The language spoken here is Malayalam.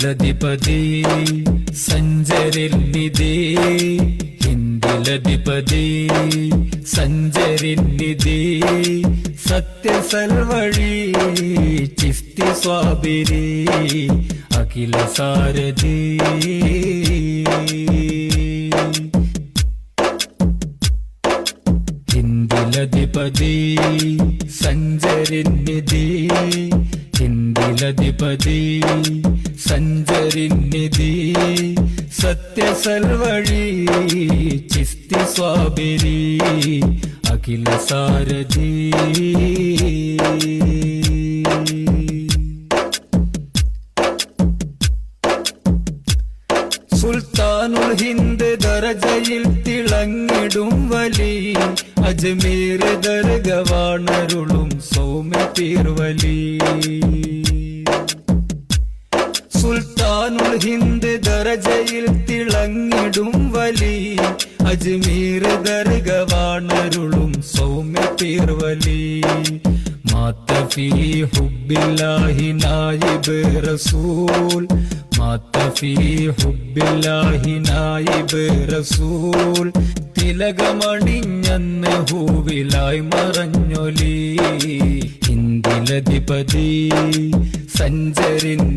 ഹിന്ദിലധിപതി സഞ്ചരിന്നിധി ഹിന്ദിലധിപതി സഞ്ചരിന്നിധി സത്യസൽവഴി ചിസ്തി സ്വാബിരി അഖില സാരഥി ഹിന്ദിലധിപതി സഞ്ചരിന്നിധി ഹിന്ദിലധിപതി സഞ്ചരിന്നിധി സത്യസൽവഴി ചിസ്തി സ്വാബിരി അഖില സാരഥി സുൽത്താനുൽ ഹിന്ദ് ദരജയിൽ തിളങ്ങിടും വലി അജ്മീർ ദർഗവാണരുളും സൗമ്യ പീർവലി സുൽത്താനുൽ ഹിന്ദ് ദരജയിൽ തിളങ്ങിടും വലി അജ്മീർ ദർഗവാണരുളും സൗമ്യ പീർവലി മാത ഫീ ഹുബ്ബില്ലാഹി നായിബ് റസൂൽ മാത ഫീ ഹുബ്ബില്ലാഹി നായിബ് റസൂൽ തിലകമണിഞ്ഞന്ന് ഹൂവിലായി മറഞ്ഞൊലി ഹിന്ദിലധിപതി സഞ്ചരിന്നി